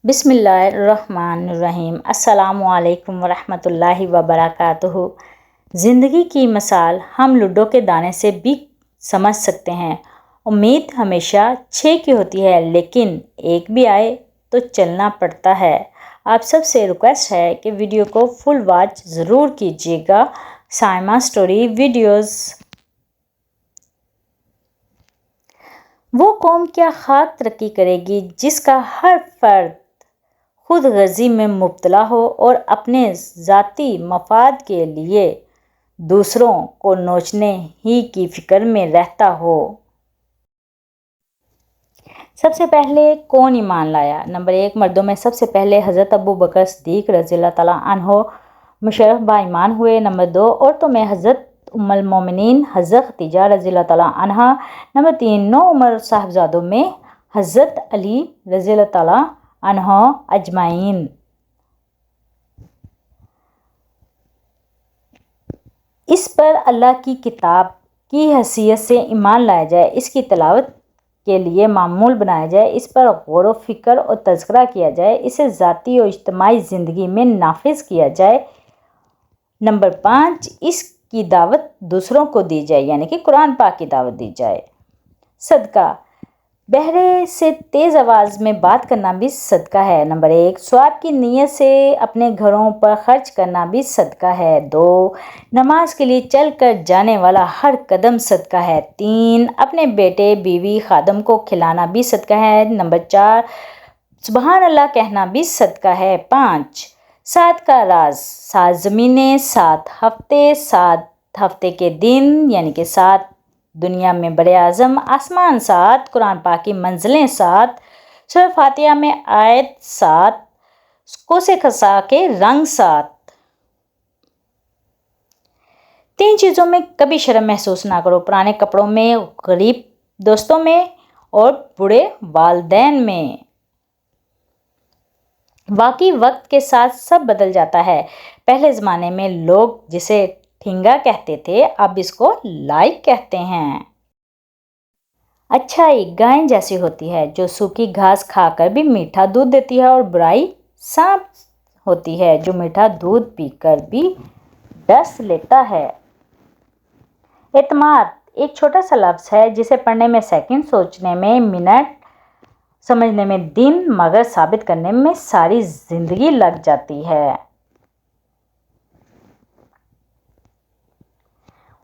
بسم اللہ الرحمن الرحیم۔ السلام علیکم ورحمۃ اللہ وبرکاتہ۔ زندگی کی مثال ہم لڈو کے دانے سے بھی سمجھ سکتے ہیں۔ امید ہمیشہ 6 کی ہوتی ہے، لیکن ایک بھی آئے تو چلنا پڑتا ہے۔ آپ سب سے ریکویسٹ ہے کہ ویڈیو کو فل واچ ضرور کیجیے گا۔ Saima story videos. وہ قوم کیا خاک ترقی کرے گی جس کا ہر فرد خود غرضی میں مبتلا ہو اور اپنے ذاتی مفاد کے لیے دوسروں کو نوچنے ہی کی فکر میں رہتا ہو۔ سب سے پہلے کون ایمان لایا؟ نمبر 1، مردوں میں سب سے پہلے حضرت ابو بکر صدیق رضی اللہ تعالیٰ عنہ مشرف با ایمان ہوئے۔ نمبر 2، عورتوں میں حضرت ام المومنین حضرت خدیجہ رضی اللہ تعالیٰ عنہا۔ نمبر 3، 9 عمر صاحبزادوں میں حضرت علی رضی اللہ تعالیٰ عنہ اجمعین۔ اس پر اللہ کی کتاب کی حیثیت سے ایمان لایا جائے، اس کی تلاوت کے لیے معمول بنایا جائے، اس پر غور و فکر اور تذکرہ کیا جائے، اسے ذاتی اور اجتماعی زندگی میں نافذ کیا جائے۔ نمبر 5، اس کی دعوت دوسروں کو دی جائے، یعنی کہ قرآن پاک کی دعوت دی جائے۔ صدقہ بہرے سے تیز آواز میں بات کرنا بھی صدقہ ہے۔ نمبر 1، ثواب کی نیت سے اپنے گھروں پر خرچ کرنا بھی صدقہ ہے۔ 2، نماز کے لیے چل کر جانے والا ہر قدم صدقہ ہے۔ 3، اپنے بیٹے بیوی خادم کو کھلانا بھی صدقہ ہے۔ نمبر 4، سبحان اللہ کہنا بھی صدقہ ہے۔ 5، 7 کا راز، 7 زمینیں، 7 ہفتے، 7 ہفتے کے دن، یعنی کہ 7 دنیا میں بڑے اعظم، آسمان 7، قرآن پاک کی منزلیں 7، سورہ فاتحہ میں آیت 7، کوسے خسا کے رنگ 7۔ 3 چیزوں میں کبھی شرم محسوس نہ کرو: پرانے کپڑوں میں، غریب دوستوں میں اور بوڑھے والدین میں۔ واقعی وقت کے ساتھ سب بدل جاتا ہے۔ پہلے زمانے میں لوگ جسے ٹھینگا کہتے تھے، اب اس کو لائک کہتے ہیں۔ اچھائی گائے جیسی ہوتی ہے جو سوکھی گھاس کھا کر بھی میٹھا دودھ دیتی ہے، اور برائی سانپ ہوتی ہے جو میٹھا دودھ پی کر بھی ڈس لیتا ہے۔ اعتماد ایک چھوٹا سا لفظ ہے جسے پڑھنے میں سیکنڈ، سوچنے میں منٹ، سمجھنے میں دن، مگر ثابت کرنے میں ساری زندگی لگ جاتی ہے۔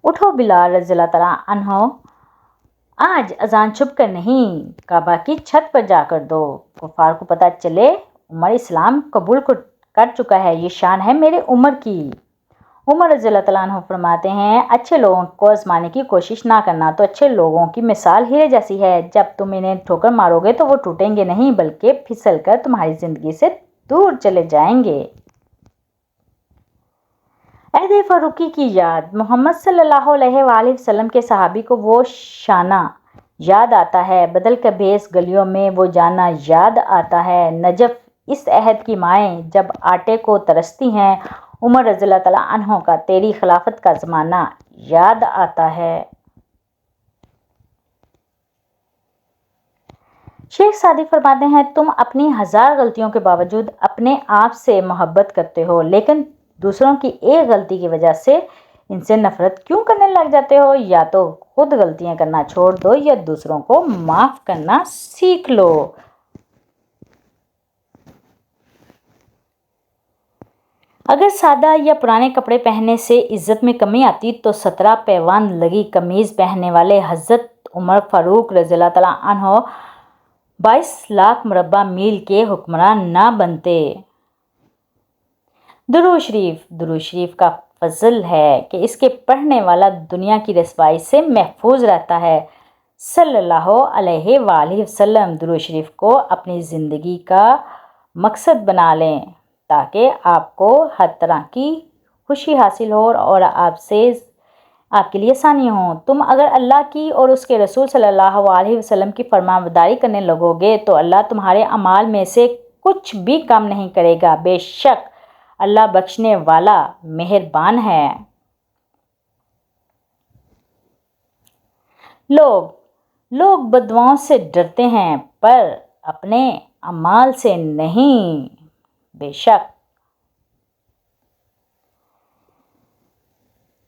اٹھو بلال رضی اللہ تعالیٰ عنہ، آج اذان چھپ کر نہیں، کعبہ کی چھت پر جا کر دو، کفار کو پتہ چلے عمر اسلام قبول کر چکا ہے، یہ شان ہے میرے عمر کی۔ عمر رضی اللہ تعالیٰ عنہ فرماتے ہیں، اچھے لوگوں کو آزمانے کی کوشش نہ کرنا تو اچھے لوگوں کی مثال ہیرے جیسی ہے، جب تم انہیں ٹھوکر مارو گے تو وہ ٹوٹیں گے نہیں بلکہ پھسل کر تمہاری زندگی سے دور چلے جائیں گے۔ عہد فاروقی کی یاد، محمد صلی اللہ علیہ وآلہ وسلم کے صحابی کو وہ شانہ یاد آتا ہے، بدل کر بھیس گلیوں میں وہ جانا یاد آتا ہے۔ نجف اس عہد کی مائیں جب آٹے کو ترستی ہیں، عمر رضی اللہ تعالیٰ عنہ کا تیری خلافت کا زمانہ یاد آتا ہے۔ شیخ سعدی فرماتے ہیں، تم اپنی 1000 غلطیوں کے باوجود اپنے آپ سے محبت کرتے ہو، لیکن دوسروں کی ایک غلطی کی وجہ سے ان سے نفرت کیوں کرنے لگ جاتے ہو؟ یا تو خود غلطیاں کرنا چھوڑ دو یا دوسروں کو معاف کرنا سیکھ لو۔ اگر سادہ یا پرانے کپڑے پہننے سے عزت میں کمی آتی تو 17 پیوند لگی قمیض پہننے والے حضرت عمر فاروق رضی اللہ تعالیٰ عنہ 22 لاکھ مربع میل کے حکمران نہ بنتے۔ درود شریف کا فضل ہے کہ اس کے پڑھنے والا دنیا کی رسوائی سے محفوظ رہتا ہے۔ صلی اللہ علیہ وآلہ وسلم درود شریف کو اپنی زندگی کا مقصد بنا لیں تاکہ آپ کو ہر طرح کی خوشی حاصل ہو اور آپ کے لیے آسانی ہو۔ تم اگر اللہ کی اور اس کے رسول صلی اللہ علیہ وسلم کی فرمانبرداری کرنے لگو گے تو اللہ تمہارے اعمال میں سے کچھ بھی کم نہیں کرے گا، بے شک اللہ بخشنے والا مہربان ہے۔ لوگ بددعاؤں سے ڈرتے ہیں پر اپنے अमाल से नहीं, बेशक।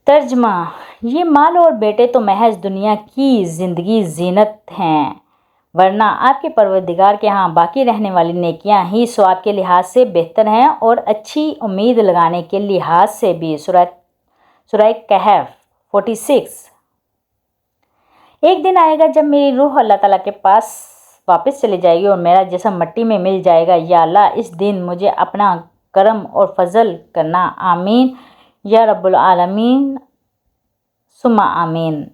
तर्जमा, ये माल और बेटे तो महज दुनिया की ज़िंदगी ज़ीनत हैं, वरना आपके परवरदिगार के यहाँ बाकी रहने वाली नेकियां ही स्वाब के लिहाज से बेहतर हैं और अच्छी उम्मीद लगाने के लिहाज से भी। सूरह कहफ 46। एक दिन आएगा जब मेरी रूह अल्लाह ताला के पास वापस चली जाएगी और मेरा जिस्म मिट्टी में मिल जाएगा। या अल्लाह, इस दिन मुझे अपना करम और फजल करना। आमीन या रब्बुल आलमीन, सुम्मा आमीन।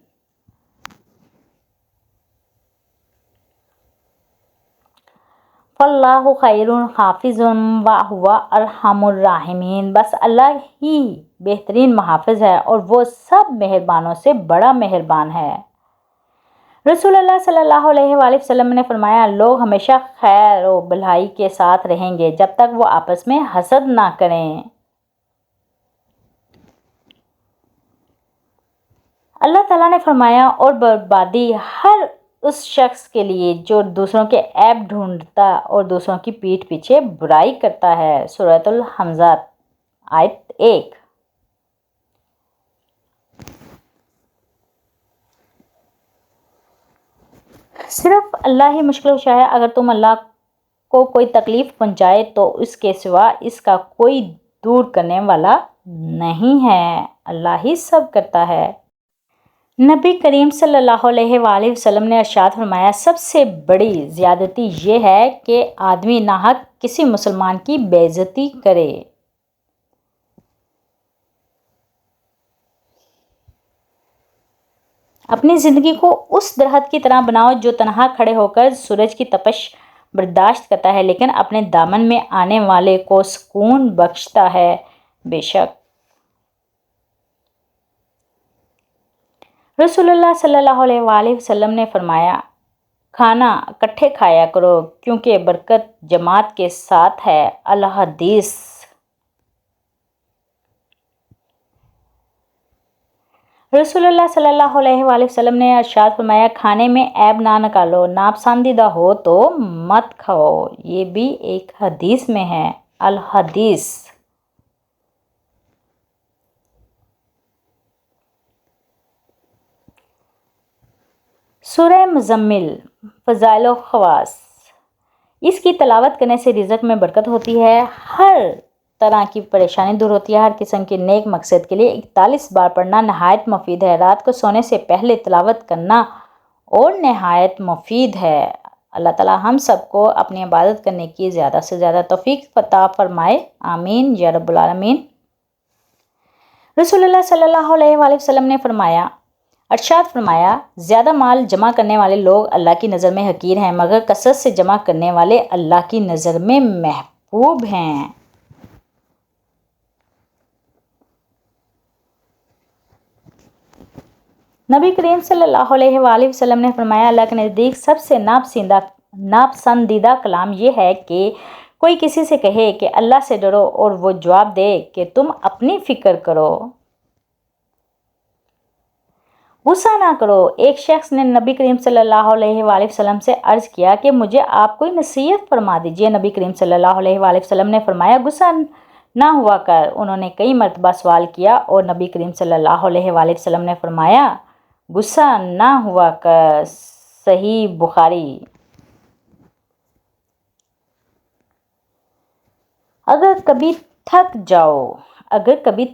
फल्लाहु खैरुन हाफिजुन व हुवा अरहमुर राहिमीन। बस अल्लाह ही बेहतरीन मुहाफ़िज़ है और वो सब मेहरबानों से बड़ा मेहरबान है। रसूलुल्लाह सल्लल्लाहु अलैहि वसल्लम ने फरमाया, लोग हमेशा खैर और भलाई के साथ रहेंगे जब तक वो आपस में हसद ना करें। अल्लाह ताला ने फरमाया, और बर्बादी हर उस शख्स के लिए जो दूसरों के ऐब ढूंढता और दूसरों की पीठ पीछे बुराई करता है। सूरतुल हमज़ा आयत 1। सिर्फ अल्लाह ही मुश्किल कुशा है। अगर तुम अल्लाह को कोई तकलीफ़ पहुंचाए तो उसके सिवा इसका कोई दूर करने वाला नहीं है। अल्लाह ही सब करता है। नबी करीम सल्लल्लाहु अलैहि वसल्लम ने इरशाद फरमाया, सबसे बड़ी ज़्यादती ये है कि आदमी नाहक किसी मुसलमान की बेइज्जती करे। अपनी ज़िंदगी को उस दरख्त की तरह बनाओ जो तनहा खड़े होकर सूरज की तपश बर्दाश्त करता है, लेकिन अपने दामन में आने वाले को सुकून बख्शता है। बेशक रसूलुल्लाह सल्लल्लाहु अलैहि वसल्लम ने फरमाया, खाना इकट्ठे खाया करो क्योंकि बरकत जमात के साथ है। अल हदीस। रसूलुल्लाह सल्लल्लाहु अलैहि वसल्लम ने इरशाद फरमाया, खाने में ऐब ना निकालो, नापसंदीदा हो तो मत खाओ। ये भी एक हदीस में है। अल हदीस। सूरह मुज़म्मिल, फ़ज़ाइल व ख़वास। इसकी तलावत करने से रिज़्क़ में बरकत होती है, हर तरह की परेशानी दूर होती है। हर किस्म के नेक मकसद के लिए 41 बार पढ़ना नहायत मुफीद है। रात को सोने से पहले तिलावत करना और नहायत मुफीद है। अल्लाह ताला हम सबको अपनी इबादत करने की ज़्यादा से ज़्यादा तौफीक अता फरमाए। आमीन या रब्बुल आलमीन। रसूलुल्लाह सल्लल्लाहु अलैहि वसल्लम ने फरमाया, इरशाद फरमाया, ज़्यादा माल जमा करने वाले लोग अल्लाह की नज़र में हकीर हैं, मगर कसरत से जमा करने वाले अल्लाह की नज़र में महबूब हैं। नबी करीम सल्लल्लाहु अलैहि वसल्लम ने फरमाया, अल्लाह के नज़दीक सबसे नापसंदीदा कलाम ये है कि कोई किसी से कहे कि अल्लाह से डरो और वो जवाब दे कि तुम अपनी फ़िक्र करो, गुस्सा ना करो। एक शख्स ने नबी करीम सल्लल्लाहु अलैहि वसल्लम से अर्ज़ किया कि मुझे आप कोई नसीहत फरमा दीजिए। नबी करीम सल्लल्लाहु अलैहि वसल्लम ने फरमाया, गुस्सा ना हुआ कर। उन्होंने कई मरतबा सवाल किया और नबी करीम सल्लल्लाहु अलैहि वसल्लम ने फरमाया, गुस्सा ना हुआ कर। सही बुखारी। अगर कभी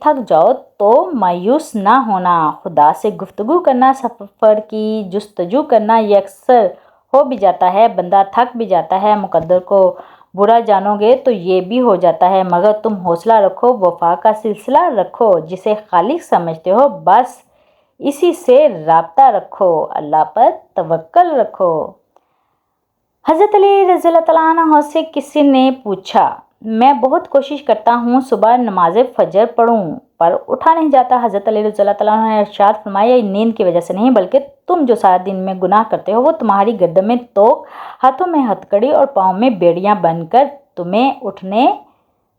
थक जाओ तो मायूस ना होना। खुदा से गुफ्तगू करना, सफ़र की जुस्तजू करना ये अक्सर हो भी जाता है। बंदा थक भी जाता है। मुकद्दर को बुरा जानोगे तो ये भी हो जाता है, मगर तुम हौसला रखो, वफा का सिलसिला रखो, जिसे खालिक समझते हो बस इसी से राब्ता रखो, अल्लाह पर तवक्कल रखो। हज़रत अली रज़ियल्लाहु तआला अन्हु से किसी ने पूछा, मैं बहुत कोशिश करता हूँ सुबह नमाज फ़जर पढ़ूँ पर उठा नहीं जाता। हज़रत अली रज़ियल्लाहु तआला अन्हु ने इरशाद फरमाया, नींद की वजह से नहीं, बल्कि तुम जो सारा दिन में गुनाह करते हो वो तुम्हारी गर्दन में तोक, हाथों में हथकड़ी और पाँव में बेड़ियाँ बनकर तुम्हें उठने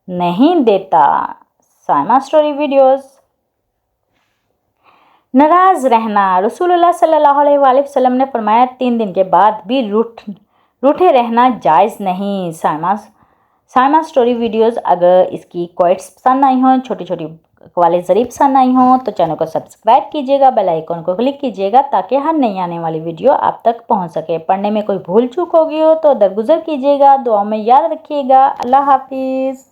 नहीं देता। Saima story videos. नाराज़ रहना। रसूलुल्लाह सल्लल्लाहु अलैहि वसल्लम ने फरमाया, 3 दिन के बाद भी रूठे रहना जायज़ नहीं। साइमा स्टोरी वीडियोस अगर इसकी क्वाइट्स पसंद आई हों, छोटी छोटी वाले ज़रिए पसंद आई हों तो चैनल को सब्सक्राइब कीजिएगा, बेल आइकन को क्लिक कीजिएगा ताकि हर नई आने वाली वीडियो आप तक पहुंच सके। पढ़ने में कोई भूल चूक हो गई हो तो दरगुजर कीजिएगा, दुआ में याद रखिएगा। अल्लाह हाफिज़।